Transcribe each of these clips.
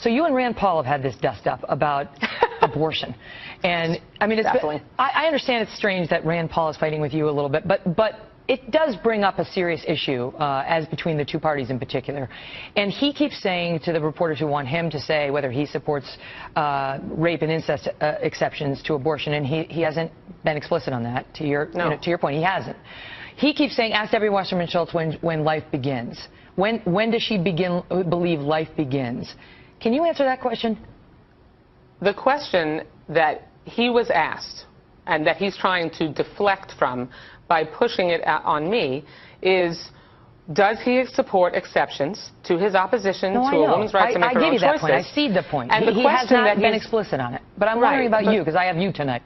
So you and Rand Paul have had this dust-up about abortion. And, I mean, I understand it's strange that Rand Paul is fighting with you a little bit, but it does bring up a serious issue, as between the two parties in particular. And he keeps saying to the reporters who want him to say whether he supports rape and incest exceptions to abortion, and he hasn't been explicit on that, to your, to your point. He hasn't. He keeps saying, ask Debbie Wasserman Schultz when life begins. When does she believe life begins? Can you answer that question? The question that he was asked and that he's trying to deflect from by pushing it on me is, does he support exceptions to his opposition to a woman's right to make her own choices? I gave you that point. I see the point. And he has not been explicit on it. But I'm wondering about you, because I have you tonight.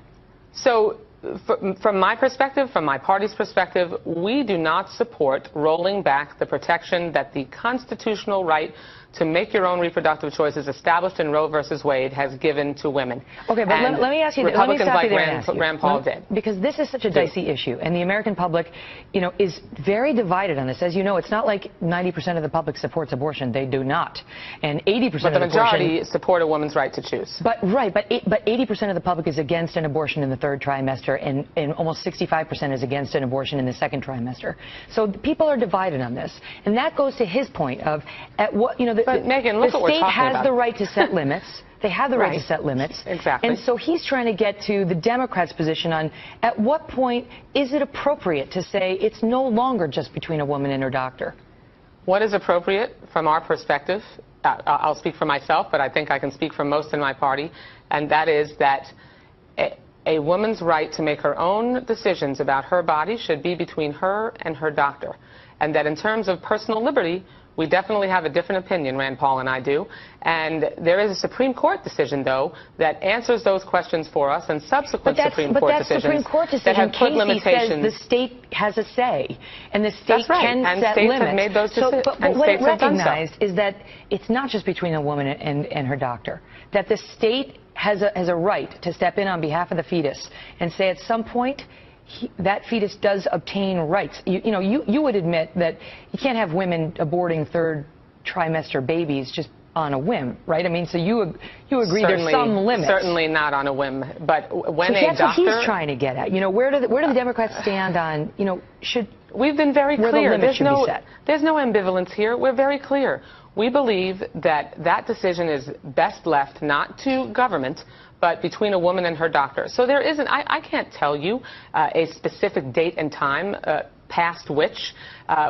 So from my perspective, from my party's perspective, we do not support rolling back the protection that the constitutional right to make your own reproductive choices established in Roe versus Wade has given to women. Okay, but let me ask you, Republicans let me stop like you there and ask you. Rand Paul did. Because this is such a dicey issue, and the American public, is very divided on this. As you know, it's not like 90% of the public supports abortion. They do not. And 80% of the majority support a woman's right to choose. But 80% of the public is against an abortion in the third trimester, and almost 65% is against an abortion in the second trimester. So people are divided on this. And that goes to his point of, at what, but Megyn, look what we're talking about. The state has the right to set limits. They have the right to set limits. Exactly. And so he's trying to get to the Democrats' position on, at what point is it appropriate to say it's no longer just between a woman and her doctor? What is appropriate from our perspective, I'll speak for myself, but I think I can speak for most in my party, and that is that a woman's right to make her own decisions about her body should be between her and her doctor. And that in terms of personal liberty, we definitely have a different opinion, Rand Paul and I do. And there is a Supreme Court decision, though, that answers those questions for us, and subsequent Supreme Court decisions that have put limitations. Says the state has a say, and the state can and set states limits. Have made those decisions. But what it recognized is that it's not just between a woman and her doctor, that the state has a right to step in on behalf of the fetus and say at some point, that fetus does obtain rights. You would admit that you can't have women aborting third trimester babies just on a whim, right? I mean, so you agree there's some limits. Certainly not on a whim, but when a doctor... That's what he's trying to get at. Where do the Democrats stand on, We've been very clear. There's no ambivalence here. We're very clear. We believe that that decision is best left not to government, but between a woman and her doctor. So there isn't, I can't tell you a specific date and time past which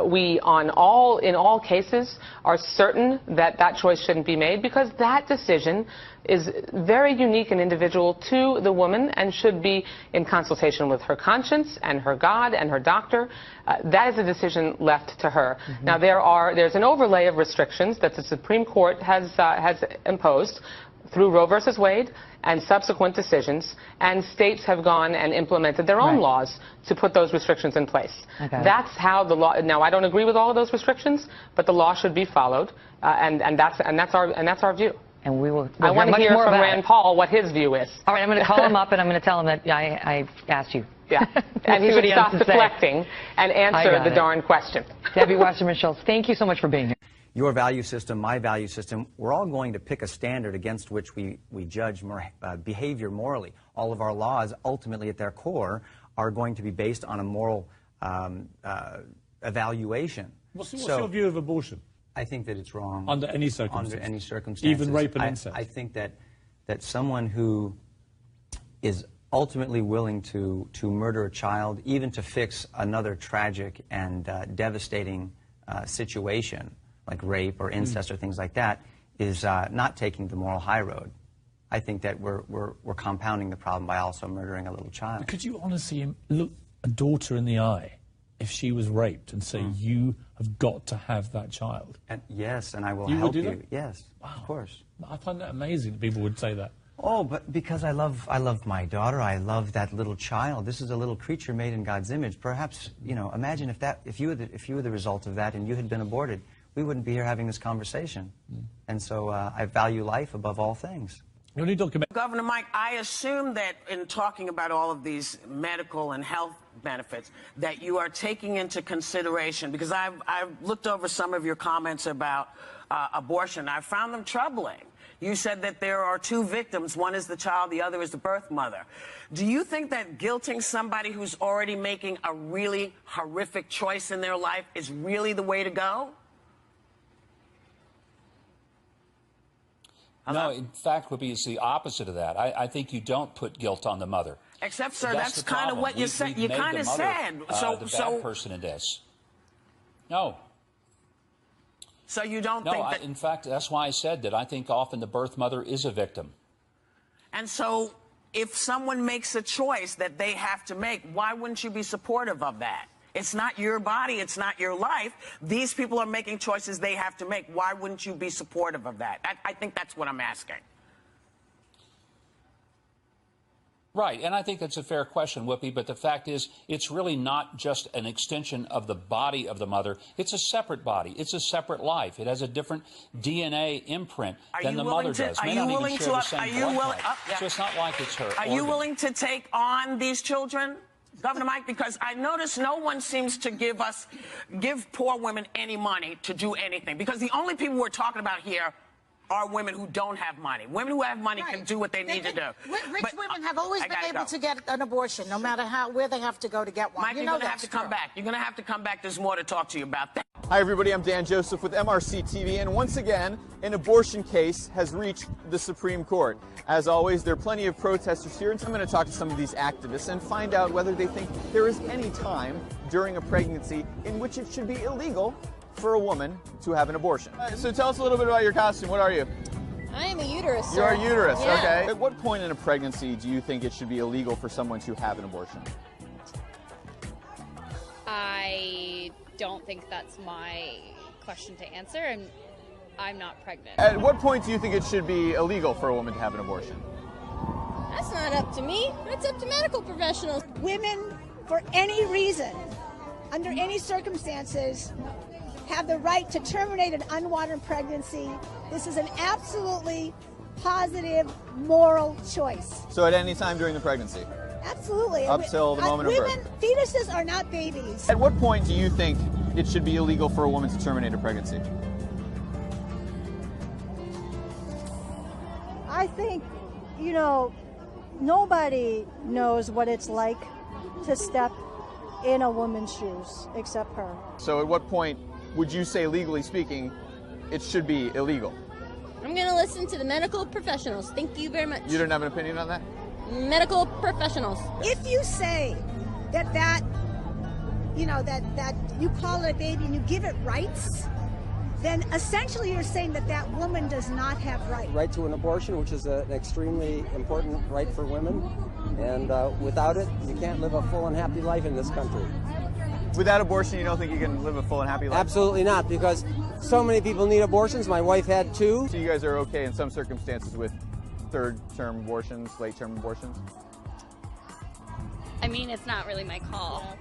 we, in all cases, are certain that that choice shouldn't be made, because that decision is very unique and individual to the woman and should be in consultation with her conscience and her God and her doctor. That is a decision left to her. Mm-hmm. Now, there's an overlay of restrictions that the Supreme Court has imposed through Roe versus Wade and subsequent decisions, and states have gone and implemented their own laws to put those restrictions in place. Okay. That's how the law. Now, I don't agree with all of those restrictions, but the law should be followed, and that's our view. And we'll I want to hear from Rand Paul what his view is. All right, I'm going to call him up and I'm going to tell him that I asked you. Yeah, and he should stop deflecting and answer the darn question. Debbie Wasserman Schultz, thank you so much for being here. Your value system, my value system, we're all going to pick a standard against which we judge behavior morally. All of our laws, ultimately at their core, are going to be based on a moral evaluation. What's your view of abortion? I think that it's wrong. Under any circumstances? Under any circumstances. Even rape and incest? I think that someone who is ultimately willing to murder a child, even to fix another tragic and devastating situation, like rape or incest or things like that, is not taking the moral high road. I think that we're compounding the problem by also murdering a little child. But could you honestly look a daughter in the eye if she was raped and say, you have got to have that child? Yes, and I will help you. That? Yes, wow. Of course. I find that amazing that people would say that. Oh, but because I love my daughter, I love that little child. This is a little creature made in God's image. Perhaps, imagine if you were the result of that and you had been aborted, we wouldn't be here having this conversation. And so I value life above all things. Governor Mike, I assume that in talking about all of these medical and health benefits that you are taking into consideration, because I've looked over some of your comments about abortion. I found them troubling. You said that there are two victims. One is the child, the other is the birth mother. Do you think that guilting somebody who's already making a really horrific choice in their life is really the way to go? No, in fact, would be the opposite of that. I think you don't put guilt on the mother. Except, sir, that's kind of what you said. You kind of said. The bad person in this. No. So you don't think that... in fact, that's why I said that I think often the birth mother is a victim. And so if someone makes a choice that they have to make, why wouldn't you be supportive of that? It's not your body. It's not your life. These people are making choices they have to make. Why wouldn't you be supportive of that? I think that's what I'm asking. Right, and I think that's a fair question, Whoopi, but the fact is it's really not just an extension of the body of the mother. It's a separate body. It's a separate life. It has a different DNA imprint than the mother does. May not even share the same blood type. So it's not like it's her. Are you willing to take on these children, Governor Mike? Because I notice no one seems to give poor women any money to do anything. Because the only people we're talking about here are women who don't have money. Women who have money can do what they need to do. Rich women have always been able to get an abortion, no matter where they have to go to get one. Mike, you're going to have to come back. You're going to have to come back. There's more to talk to you about that. Hi, everybody. I'm Dan Joseph with MRC TV, and once again, an abortion case has reached the Supreme Court. As always, there are plenty of protesters here, and so I'm going to talk to some of these activists and find out whether they think there is any time during a pregnancy in which it should be illegal for a woman to have an abortion. So tell us a little bit about your costume. What are you? I am a uterus, sir. You're a uterus, yeah. Okay. At what point in a pregnancy do you think it should be illegal for someone to have an abortion? I don't think that's my question to answer, and I'm not pregnant. At what point do you think it should be illegal for a woman to have an abortion? That's not up to me. That's up to medical professionals. Women, for any reason, under any circumstances, have the right to terminate an unwanted pregnancy. This is an absolutely positive, moral choice. So at any time during the pregnancy? Absolutely. Up till the moment of birth? Fetuses are not babies. At what point do you think it should be illegal for a woman to terminate a pregnancy? I think, you know, nobody knows what it's like to step in a woman's shoes except her. So at what point would you say, legally speaking, it should be illegal? I'm going to listen to the medical professionals. Thank you very much. You don't have an opinion on that? Medical professionals. If you say that you call it a baby and you give it rights, then essentially you're saying that woman does not have rights. Right to an abortion, which is an extremely important right for women, and without it, you can't live a full and happy life in this country. Without abortion, you don't think you can live a full and happy life? Absolutely not, because so many people need abortions. My wife had 2. So you guys are okay in some circumstances with third-term abortions, late-term abortions? I mean, it's not really my call.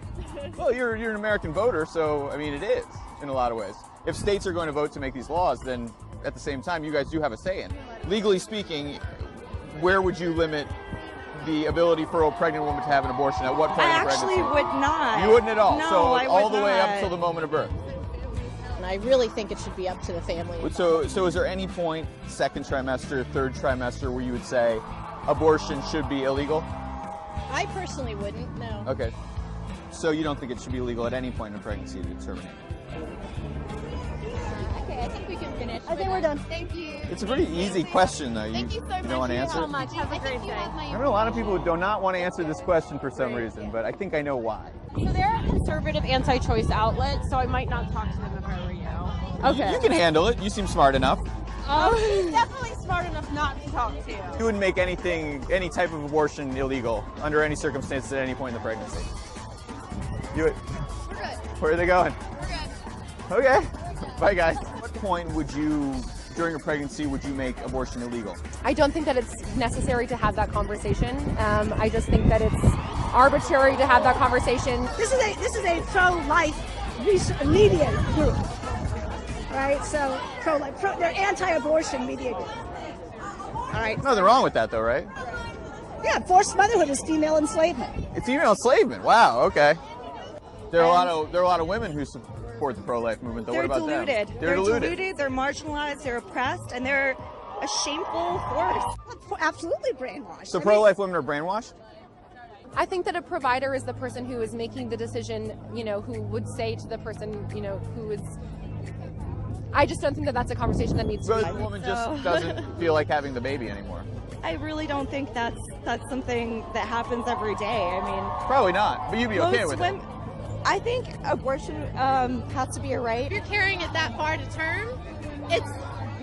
Well, you're an American voter, so, I mean, it is in a lot of ways. If states are going to vote to make these laws, then at the same time, you guys do have a say in it. Legally speaking, where would you limit the ability for a pregnant woman to have an abortion? At what point in pregnancy? I actually would not. You wouldn't at all? No, so I would all the way not. up till the moment of birth? And I really think it should be up to the family. So is there any point, second trimester, third trimester, where you would say abortion should be illegal? I personally wouldn't, no. Okay. So you don't think it should be illegal at any point in pregnancy to terminate? Okay, I think we can finish. I think we're done. Thank you. It's a pretty easy question, though. Thank you so much. don't want to answer so it? much. Have a great day. I know a lot of people who do not want to answer this question for some reason, but I think I know why. So they're a conservative anti-choice outlet, so I might not talk to them if I were you. Okay. You can handle it. You seem smart enough. He's definitely smart enough not to talk to. You wouldn't make any type of abortion illegal under any circumstances at any point in the pregnancy. You would. We're good. Where are they going? We're good. Okay. Bye, guys. At what point during a pregnancy, would you make abortion illegal? I don't think that it's necessary to have that conversation. I just think that it's arbitrary to have that conversation. This is a pro-life media group, right? So they're anti-abortion media group. All right. Nothing wrong with that, though, right? Yeah, forced motherhood is female enslavement. It's female enslavement. Wow. Okay. There are a lot of women who support the pro-life movement, though. What about them? They're deluded. They're marginalized, they're oppressed, and they're a shameful force. Absolutely brainwashed. So pro-life women are brainwashed? I think that a provider is the person who is making the decision, you know, who would say to the person, you know, who is... I just don't think that that's a conversation that needs to be... The woman just doesn't feel like having the baby anymore. I really don't think that's something that happens every day. I mean... Probably not, but you'd be okay with it. I think abortion has to be a right. If you're carrying it that far to term, it's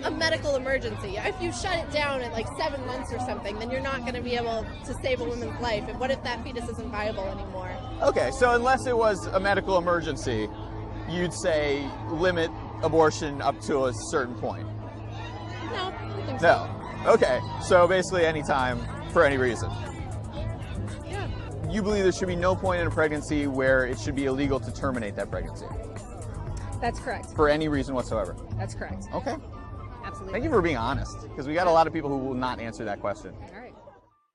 a medical emergency. If you shut it down at like 7 months or something, then you're not going to be able to save a woman's life. And what if that fetus isn't viable anymore? Okay, so unless it was a medical emergency, you'd say limit abortion up to a certain point. No, I think so. No. Okay, so basically any time for any reason. Yeah. You believe there should be no point in a pregnancy where it should be illegal to terminate that pregnancy? That's correct. For any reason whatsoever? That's correct. Okay. Absolutely. Thank you for being honest, because we got a lot of people who will not answer that question. All right.